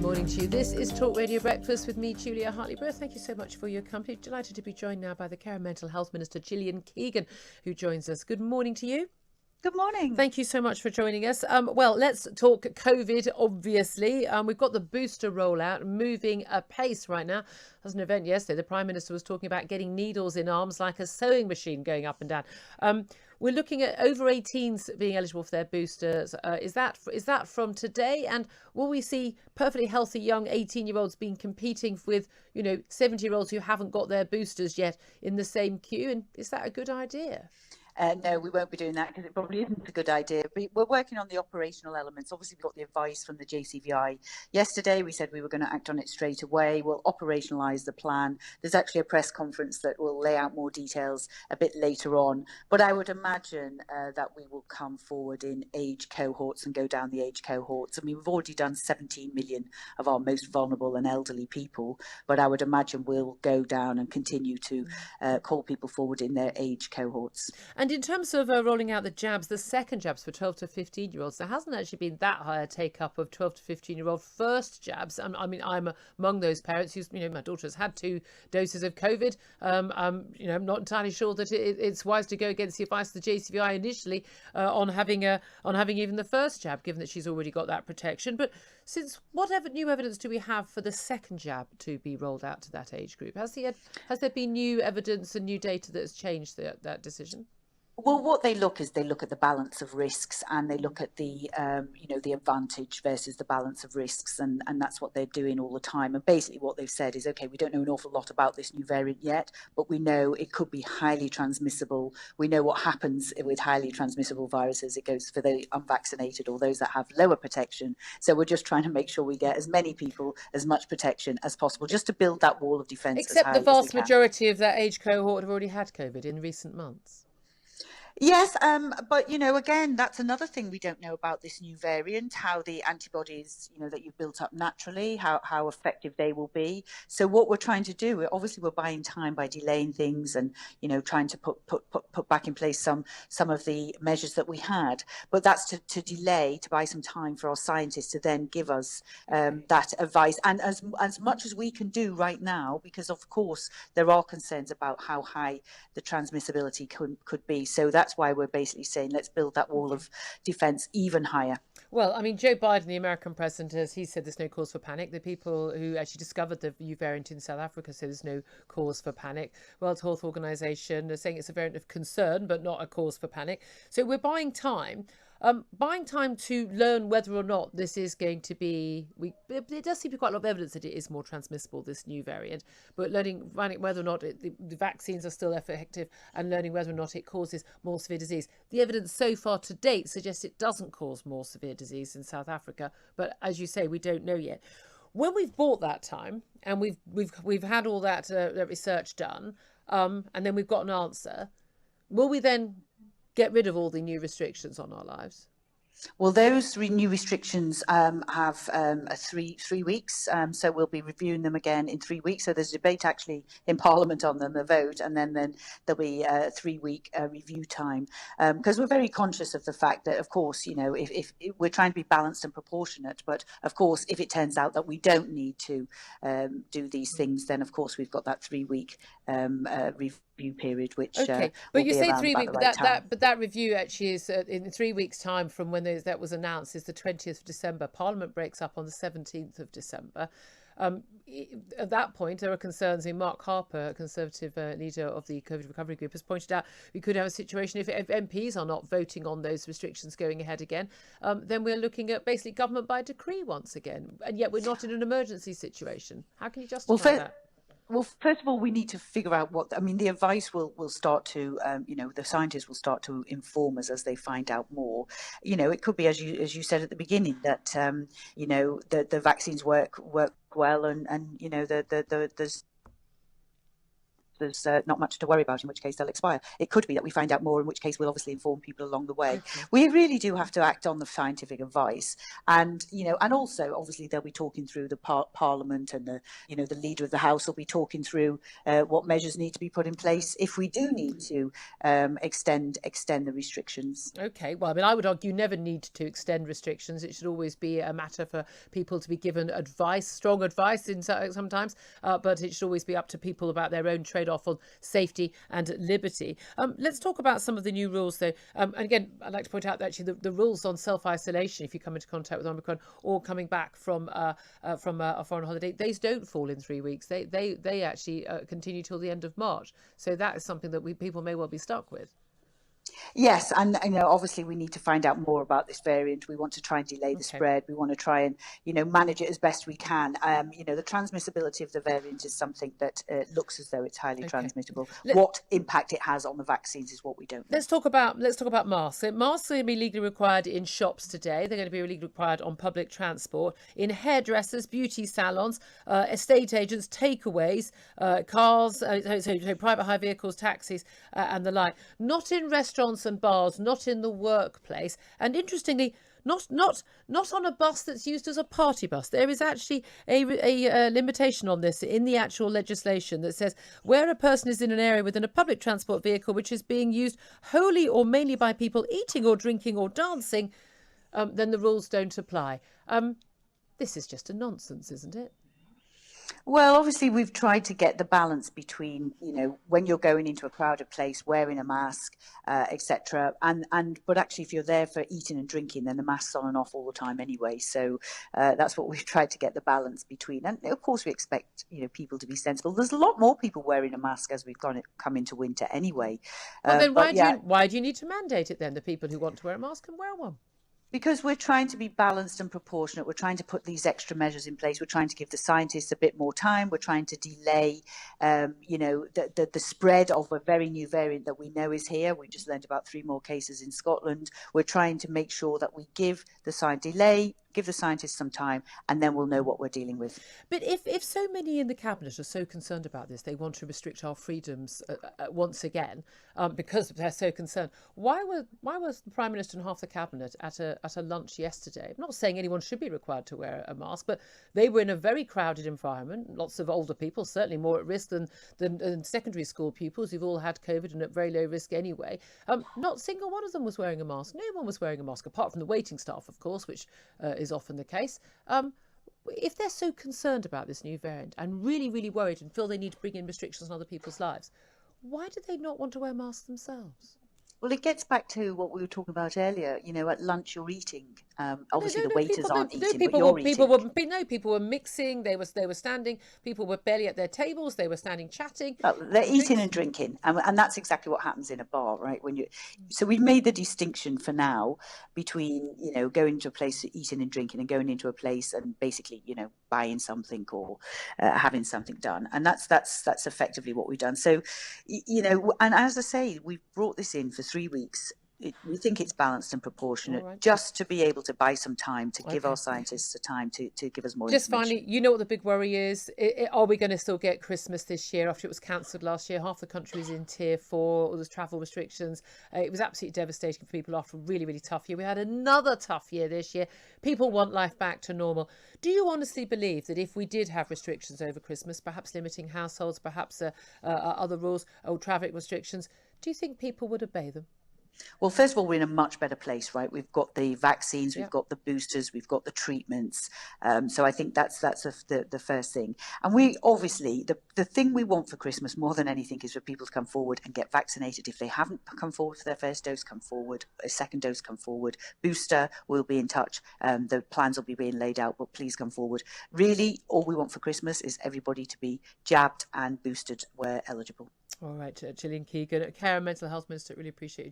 Morning to you. This is Talk Radio Breakfast with me, Julia Hartley-Brewer. Thank you so much for your company. Delighted to be joined now by the Care and Mental Health Minister, Gillian, who joins us. Good morning to you. Good morning. Thank you so much for joining us. Well, let's talk COVID, obviously. We've got the booster rollout moving apace right now. There was an event yesterday. The Prime Minister was talking about getting needles in arms like a sewing machine going up and down. We're looking at over 18s being eligible for their boosters. Is that from today? And will we see perfectly healthy young 18-year-olds being competing with, 70-year-olds who haven't got their boosters yet in the same queue? And is that a good idea? No, we won't be doing that because it probably isn't a good idea. But we're working on the operational elements. Obviously, we got the advice from the JCVI yesterday. We said we were going to act on it straight away. We'll operationalise the plan. There's actually a press conference that will lay out more details a bit later on. But I would imagine that we will come forward in age cohorts and go down the age cohorts. I mean, we've already done 17 million of our most vulnerable and elderly people. But I would imagine we'll go down and continue to call people forward in their age cohorts. And in terms of rolling out the jabs, the second jabs for 12 to 15-year-olds, there hasn't actually been that high a take-up of 12 to 15-year-old first jabs. I mean, I'm among those parents who's, my daughter has had 2 doses of COVID. I'm not entirely sure that it's wise to go against the advice of the JCVI initially on having even the first jab, given that she's already got that protection. But since whatever new evidence do we have for the second jab to be rolled out to that age group? Has there been new evidence and new data that has changed that decision? Well, what they look at the balance of risks, and they look at the the advantage versus the balance of risks, and that's what they're doing all the time. And basically what they've said is, okay, we don't know an awful lot about this new variant yet, but we know it could be highly transmissible. We know what happens with highly transmissible viruses. It goes for the unvaccinated or those that have lower protection. So we're just trying to make sure we get as many people as much protection as possible, just to build that wall of defence. Except the vast majority of that age cohort have already had COVID in recent months. Yes, but again, that's another thing we don't know about this new variant, how the antibodies, that you've built up naturally, how effective they will be. So what we're trying to do, we're buying time by delaying things and, trying to put back in place some of the measures that we had. But that's to buy some time for our scientists to then give us that advice. And as much as we can do right now, because of course there are concerns about how high the transmissibility could be. So that's why we're basically saying let's build that wall of defence even higher. Well, I mean, Joe Biden, the American president, as he said, there's no cause for panic. The people who actually discovered the new variant in South Africa said there's no cause for panic. World Health Organization are saying it's a variant of concern, but not a cause for panic. So we're buying time. Buying time to learn whether or not this is going to be, it does seem to be quite a lot of evidence that it is more transmissible, this new variant, but finding whether or not the vaccines are still effective and learning whether or not it causes more severe disease. The evidence so far to date suggests it doesn't cause more severe disease in South Africa, but as you say, we don't know yet. When we've bought that time and we've had all that research done, and then we've got an answer, will we then get rid of all the new restrictions on our lives? Well, those new restrictions have 3 weeks, so we'll be reviewing them again in 3 weeks. So there's a debate actually in Parliament on them, a vote, and then there'll be a 3-week review time. Because we're very conscious of the fact that, of course, if we're trying to be balanced and proportionate, but of course, if it turns out that we don't need to do these things, then of course we've got that 3-week review period, which okay. But you say 3 weeks, but that review actually is in 3 weeks' time from when that was announced, is the 20th of December. Parliament breaks up on the 17th of December. At that point, there are concerns. Mark Harper, Conservative leader of the COVID recovery group, has pointed out we could have a situation if MPs are not voting on those restrictions going ahead again, then we're looking at basically government by decree once again, and yet we're not in an emergency situation. How can you justify that? Well, first of all, we need to figure out the advice will start to, the scientists will start to inform us as they find out more. It could be, as you said at the beginning, that, the vaccines work well and the there's not much to worry about, in which case they'll expire. It could be that we find out more, in which case we'll obviously inform people along the way. Okay. We really do have to act on the scientific advice, and and also obviously they'll be talking through the Parliament, and the leader of the House will be talking through what measures need to be put in place if we do need to extend the restrictions. Okay, well, I mean, I would argue never need to extend restrictions. It should always be a matter for people to be given advice, strong advice sometimes, but it should always be up to people about their own trade-off on safety and liberty. Let's talk about some of the new rules, though. And again, I'd like to point out that actually the rules on self-isolation, if you come into contact with Omicron or coming back from a foreign holiday, these don't fall in 3 weeks. They actually continue till the end of March. So that is something that people may well be stuck with. Yes, and obviously we need to find out more about this variant. We want to try and delay the spread. We want to try and manage it as best we can. The transmissibility of the variant is something that looks as though it's highly transmittable. What impact it has on the vaccines is what we don't know. Let's talk about masks. So masks are going to be legally required in shops today. They're going to be legally required on public transport, in hairdressers, beauty salons, estate agents, takeaways, cars, so private hire vehicles, taxis, and the like. Not in restaurants and bars, not in the workplace, and interestingly, not on a bus that's used as a party bus. There is actually a limitation on this in the actual legislation that says where a person is in an area within a public transport vehicle which is being used wholly or mainly by people eating or drinking or dancing, then the rules don't apply. This is just a nonsense, isn't it? Well, obviously, we've tried to get the balance between, when you're going into a crowded place, wearing a mask, etc. But actually, if you're there for eating and drinking, then the mask's on and off all the time anyway. So that's what we've tried to get the balance between. And of course, we expect, people to be sensible. There's a lot more people wearing a mask as we've come into winter anyway. Well, then why do you need to mandate it then? The people who want to wear a mask can wear one. Because we're trying to be balanced and proportionate. We're trying to put these extra measures in place. We're trying to give the scientists a bit more time. We're trying to delay, the spread of a very new variant that we know is here. We just learned about 3 more cases in Scotland. We're trying to make sure that we give the scientists some time, and then we'll know what we're dealing with. But if so many in the cabinet are so concerned about this, they want to restrict our freedoms once again because they're so concerned. Why was the Prime Minister and half the cabinet at a lunch yesterday? I'm not saying anyone should be required to wear a mask, but they were in a very crowded environment. Lots of older people, certainly more at risk than secondary school pupils who've all had COVID and at very low risk anyway. Not a single one of them was wearing a mask. No one was wearing a mask, apart from the waiting staff, of course, which is often the case. If they're so concerned about this new variant and really, really worried and feel they need to bring in restrictions on other people's lives, why do they not want to wear masks themselves? Well, it gets back to what we were talking about earlier. At lunch you're eating. Obviously, the waiters aren't eating, but you're eating. People were mixing. They were standing. People were barely at their tables. They were standing, chatting. They're eating and drinking, and that's exactly what happens in a bar, right? So we've made the distinction for now between going to a place eating and drinking, and going into a place and basically buying something or having something done, and that's effectively what we've done. So and as I say, we've brought this in for 3 weeks. We think it's balanced and proportionate, just to be able to buy some time to give our scientists the time to give us more information. Just finally, what the big worry is? Are we going to still get Christmas this year after it was cancelled last year? Half the country was in tier 4, all those travel restrictions. It was absolutely devastating for people after a really, really tough year. We had another tough year this year. People want life back to normal. Do you honestly believe that if we did have restrictions over Christmas, perhaps limiting households, perhaps other rules or traffic restrictions, do you think people would obey them? Well, first of all, we're in a much better place, right? We've got the vaccines, we've got the boosters, we've got the treatments. So I think that's the first thing. And we obviously, the thing we want for Christmas more than anything is for people to come forward and get vaccinated. If they haven't come forward for their first dose, come forward. A second dose, come forward. Booster, we'll be in touch. The plans will be being laid out, but please come forward. Really, all we want for Christmas is everybody to be jabbed and boosted where eligible. All right, Gillian Keegan, Care and Mental Health Minister, really appreciate you.